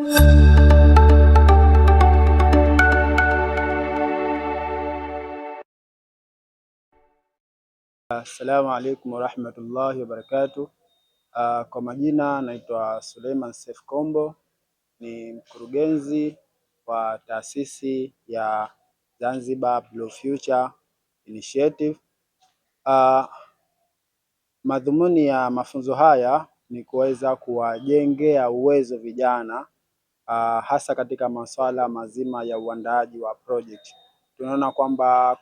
Assalamu alaikum warahmatullahi wabarakatuh. Kwa majina naitwa Suleiman Seif Kombo, ni mkurugenzi wa taasisi ya Zanzibar Blue Future Initiative. Madhumuni ya mafunzo haya ni kuweza kuwajengea uwezo vijana hasa katika masuala mazima ya uandaaji wa project. Tunaona kwamba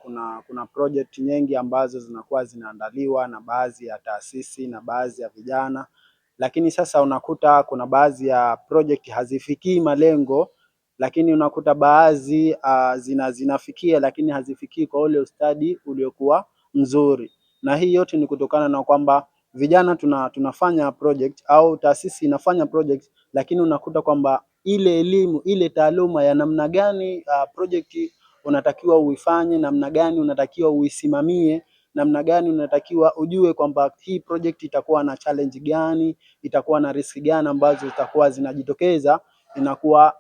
kuna project nyingi ambazo zinakuwa zinaandaliwa na baadhi ya taasisi na baadhi ya vijana, lakini sasa unakuta kuna baadhi ya project hazifikii malengo, lakini unakuta baadhi zinafikia lakini hazifikii kwa ule ustadi uliokuwa mzuri, na hii yote ni kutokana na kwamba vijana tunafanya project au taasisi inafanya project, lakini unakuta kwamba ile elimu, ile taaluma ya namna gani project unatakiwa uifanye, namna gani unatakiwa uisimamie, namna gani unatakiwa ujue kwamba hii project itakuwa na challenge gani, itakuwa na risk gani ambazo zitakuwa zinajitokeza, inakuwa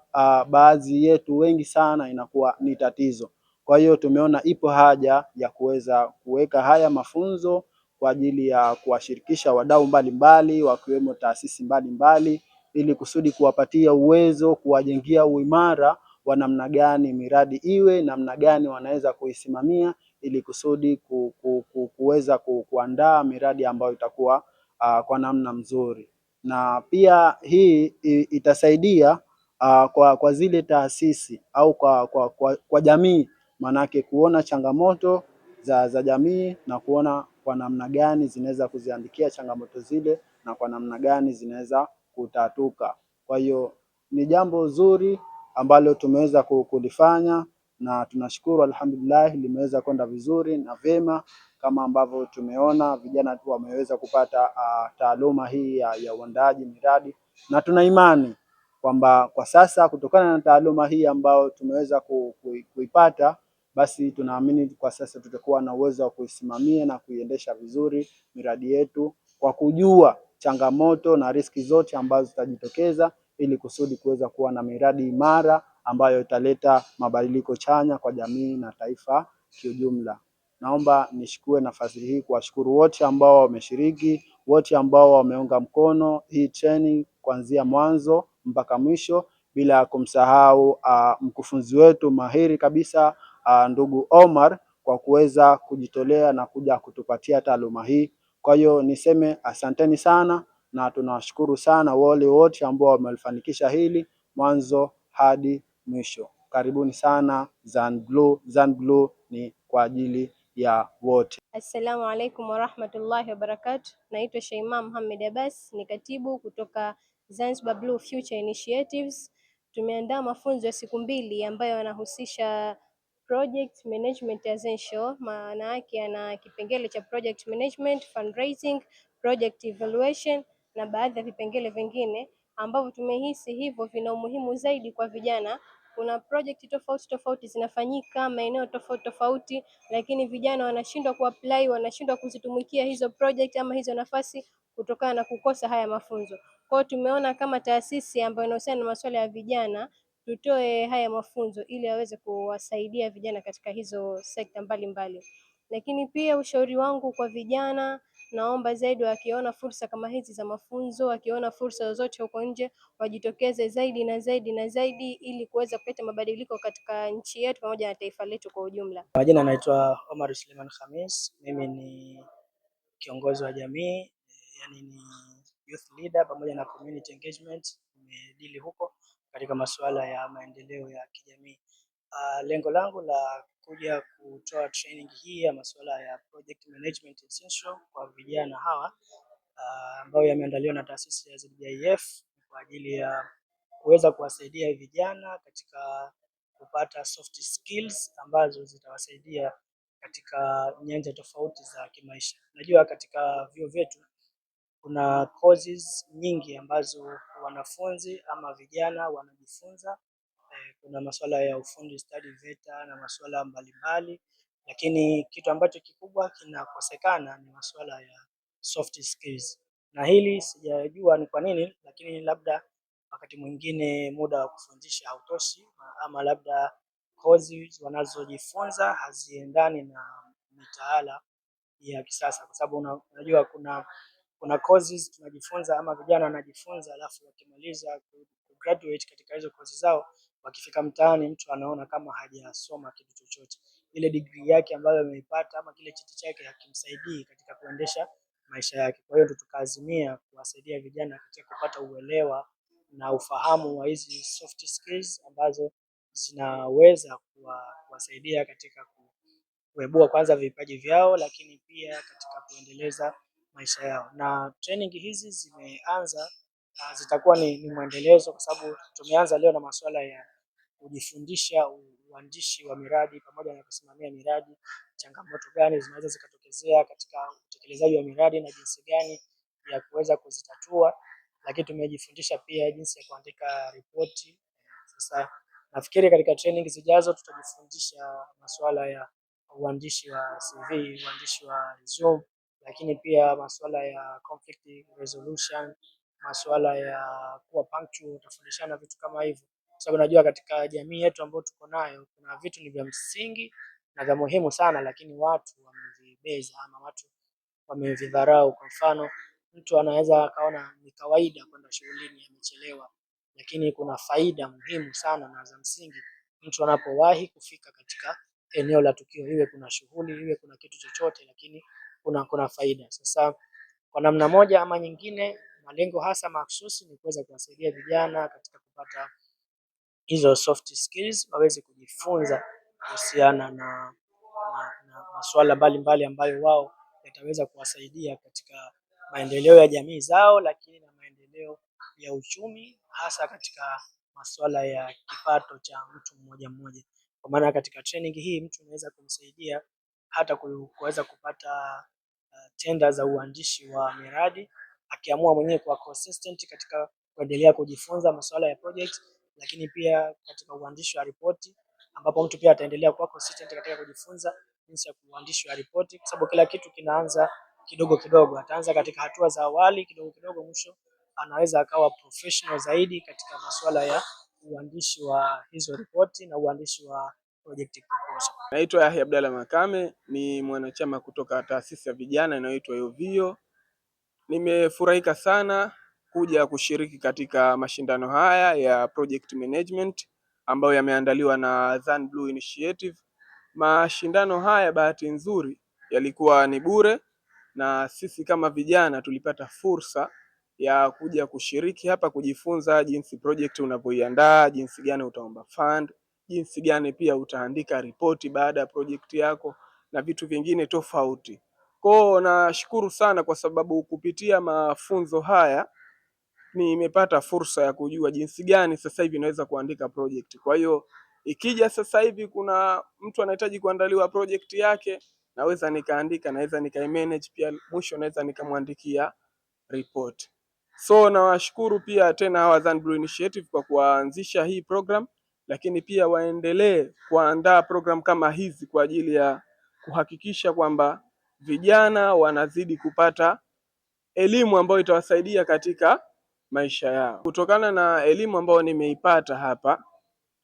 baadhi yetu wengi sana inakuwa ni tatizo. Kwa hiyo tumeona ipo haja ya kuweza kuweka haya mafunzo kwa ajili ya kuwashirikisha wadau mbalimbali wakiwemo taasisi mbalimbali, ili kusudi kuwapatia uwezo, kuwajengia uimara wa namna gani miradi iwe, namna gani wanaweza kuisimamia, ili kusudi kuweza kuandaa miradi ambayo itakuwa kwa namna mzuri. Na pia hii itasaidia kwa zile taasisi au kwa jamii, manake kuona changamoto za jamii na kuona kwa namna gani zinaweza kuziandikia changamoto zile na kwa namna gani zinaweza kutatuka. Kwa hiyo ni jambo zuri ambalo tumeweza kulifanya na tunashukuru, alhamdulillah, limeweza kwenda vizuri na vyema, kama ambavyo tumeona vijana tu wameweza kupata taaluma hii ya uandaaji miradi, na tuna imani kwamba kwa sasa kutokana na taaluma hii ambayo tumeweza kuipata, basi tunaamini kwa sasa tutakuwa na uwezo wa kuisimamia na kuiendesha vizuri miradi yetu kwa kujua changamoto na riski zote ambazo zitajitokeza, ili kusudi kuweza kuwa na miradi imara ambayo italeta mabadiliko chanya kwa jamii na taifa kiujumla. Naomba nishukue nafasi hii kuwashukuru wote ambao wameshiriki, wote ambao wameunga mkono hii training kuanzia mwanzo mpaka mwisho, bila kumsahau mkufunzi wetu mahiri kabisa ndugu Omar, kwa kuweza kujitolea na kuja kutupatia taaluma hii. Kwa hiyo niseme asanteni sana na tunawashukuru sana wale wote ambao wamefanikisha hili mwanzo hadi mwisho. Karibuni sana Zanblue. Zanblue ni kwa ajili ya wote. Assalamu alaikum warahmatullahi wabarakatuh. Naitwa Sheima Mohamed Abbas, ni katibu kutoka Zanzibar Blue Future Initiatives. Tumeandaa mafunzo ya siku mbili ambayo yanahusisha project management essential, maana yake yana kipengele cha project management, fundraising, project evaluation na baadhi ya vipengele vingine ambavyo tumehisi hivyo vina umuhimu zaidi kwa vijana. Kuna project tofauti tofauti zinafanyika maeneo tofauti tofauti, lakini vijana wanashindwa kuapply, wanashindwa kuzitumikia hizo project ama hizo nafasi kutokana na kukosa haya mafunzo. Kwa hiyo tumeona kama taasisi ambayo inahusiana na masuala ya vijana tutoe haya mafunzo ili waweze kuwasaidia vijana katika hizo sekta mbalimbali. Lakini pia ushauri wangu kwa vijana, naomba zaidi wakiona fursa kama hizi za mafunzo, wakiona fursa zozote huko nje, wajitokeze zaidi na zaidi na zaidi ili kuweza kuleta mabadiliko katika nchi yetu pamoja na taifa letu kwa ujumla. Majina naitwa Omar Suleiman Khamis, mimi ni kiongozi wa jamii, yani ni youth leader pamoja na community engagement. Nimedili huko katika masuala ya maendeleo ya kijamii. Lengo langu la kuja kutoa training hii ya masuala ya project management essential kwa vijana hawa ambayo yameandaliwa na taasisi ya ZBIF kwa ajili ya kuweza kuwasaidia vijana katika kupata soft skills ambazo zitawasaidia katika nyanja tofauti za kimaisha. Najua katika vyuo vyetu kuna courses nyingi ambazo wanafunzi ama vijana wanajifunza. Kuna masuala ya ufundi stadi VETA na masuala mbalimbali, lakini kitu ambacho kikubwa kinakosekana ni masuala ya soft skills, na hili sijajua ni kwa nini, lakini labda wakati mwingine muda wa kufundisha hautoshi, ama labda kozi wanazojifunza haziendani na mitaala ya kisasa, kwa sababu unajua kuna courses tunajifunza ama vijana wanajifunza, alafu wakimaliza graduate katika hizo courses zao, wakifika mtaani mtu anaona kama hajasoma kitu chochote. Ile degree yake ambayo ameipata ama kile cheti chake hakimsaidii katika kuendesha maisha yake. Kwa hiyo tukaazimia kuwasaidia vijana katika kupata uelewa na ufahamu wa hizi soft skills ambazo zinaweza kuwasaidia katika kuibua kwanza vipaji vyao, lakini pia katika kuendeleza maisha yao. Na training hizi zimeanza, zitakuwa ni mwendelezo, kwa sababu tumeanza leo na masuala ya kujifundisha uandishi wa miradi pamoja na kusimamia miradi, changamoto gani zinaweza zikatokezea katika utekelezaji wa miradi na jinsi gani ya kuweza kuzitatua, lakini tumejifundisha pia jinsi ya kuandika ripoti. Sasa nafikiri katika training zijazo tutajifundisha masuala ya uandishi wa CV, uandishi wa resume, lakini pia masuala ya conflict resolution, masuala ya kuwa punctual, tutafundishana vitu kama hivyo, kwa sababu najua katika jamii yetu ambayo tuko nayo kuna vitu ni vya msingi na vya muhimu sana, lakini watu wamevibeza ama watu wamevidharau. Kwa mfano, mtu anaweza akaona ni kawaida kwenda shuleni amechelewa, lakini kuna faida muhimu sana na za msingi mtu anapowahi kufika katika eneo la tukio, iwe kuna shughuli, iwe kuna kitu chochote, lakini kuna faida. Sasa kwa namna moja ama nyingine, malengo hasa mahususi ni kuweza kuwasaidia vijana katika kupata hizo soft skills, waweze kujifunza kuhusiana na masuala mbalimbali ambayo wao yataweza kuwasaidia katika maendeleo ya jamii zao, lakini na maendeleo ya uchumi, hasa katika masuala ya kipato cha mtu mmoja mmoja. Kwa maana katika training hii mtu anaweza kumsaidia hata kuweza kupata tenda za uandishi wa miradi, akiamua mwenyewe kuwa consistent katika kuendelea kujifunza masuala ya project, lakini pia katika uandishi wa ripoti, ambapo mtu pia ataendelea kuwa consistent katika kujifunza jinsi ya kuandishi wa ripoti, kwa sababu kila kitu kinaanza kidogo kidogo. Ataanza katika hatua za awali kidogo kidogo, mwisho anaweza akawa professional zaidi katika masuala ya uandishi wa hizo ripoti na uandishi wa project proposal. Naitwa Yahya Abdalla Makame, ni mwanachama kutoka taasisi ya vijana inayoitwa Yovio. Nimefurahika sana kuja kushiriki katika mashindano haya ya project management ambayo yameandaliwa na Zan Blue Initiative. Mashindano haya bahati nzuri yalikuwa ni bure, na sisi kama vijana tulipata fursa ya kuja kushiriki hapa, kujifunza jinsi project unavyoiandaa, jinsi gani utaomba fund, jinsi gani pia utaandika ripoti baada ya project yako na vitu vingine tofauti. Kwa nashukuru sana kwa sababu kupitia mafunzo haya nimepata fursa ya kujua jinsi gani sasa hivi naweza kuandika project. Kwa hiyo ikija sasa hivi kuna mtu anahitaji kuandaliwa project yake, naweza nikaandika, naweza nikaimanage pia, mwisho naweza nikamwandikia report. So nawashukuru pia tena hawa Zan Blue Initiative kwa kuanzisha hii program, lakini pia waendelee kuandaa program kama hizi kwa ajili ya kuhakikisha kwamba vijana wanazidi kupata elimu ambayo itawasaidia katika maisha yao. Kutokana na elimu ambayo nimeipata hapa,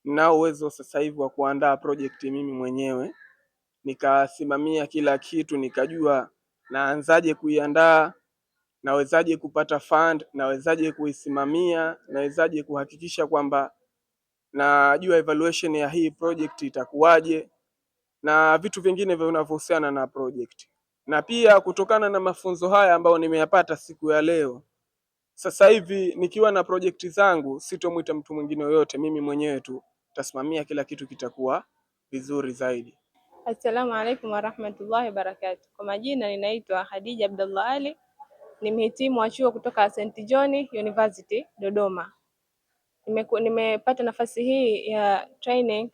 ninao uwezo sasa hivi wa kuandaa project mimi mwenyewe, nikasimamia kila kitu, nikajua naanzaje kuiandaa, nawezaje kupata fund, nawezaje kuisimamia, nawezaje kuhakikisha kwamba najua evaluation ya hii project itakuwaje na vitu vingine vinavyohusiana na project. Na pia kutokana na mafunzo haya ambayo nimeyapata siku ya leo, sasa hivi nikiwa na project zangu sitomwita mtu mwingine yoyote, mimi mwenyewe tu tasimamia kila kitu, kitakuwa vizuri zaidi. Assalamu alaikum warahmatullahi wabarakatuh. Kwa majina ninaitwa Khadija Abdullah Ali, ni mhitimu wa chuo kutoka St. John University Dodoma. Nimepata nafasi hii ya training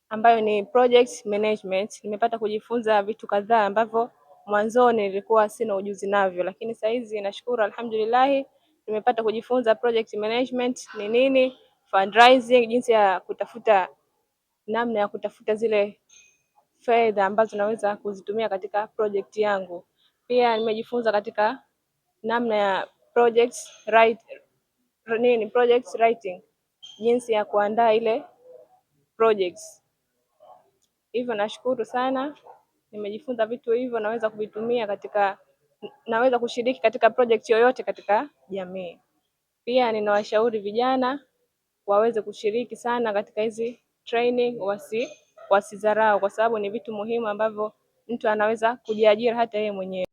ambayo ni project management. Nimepata kujifunza vitu kadhaa ambavyo mwanzoni nilikuwa sina ujuzi navyo, lakini sasa hizi nashukuru alhamdulillah nimepata kujifunza project management ni nini, fundraising, jinsi ya kutafuta, namna ya kutafuta zile fedha ambazo naweza kuzitumia katika project yangu. Pia nimejifunza katika namna ya project project writing, jinsi ya kuandaa ile projects. Hivyo nashukuru sana, nimejifunza vitu hivyo, naweza kushiriki katika project yoyote katika jamii. Pia ninawashauri vijana waweze kushiriki sana katika hizi training, wasidharau, kwa sababu ni vitu muhimu ambavyo mtu anaweza kujiajiri hata yeye mwenyewe.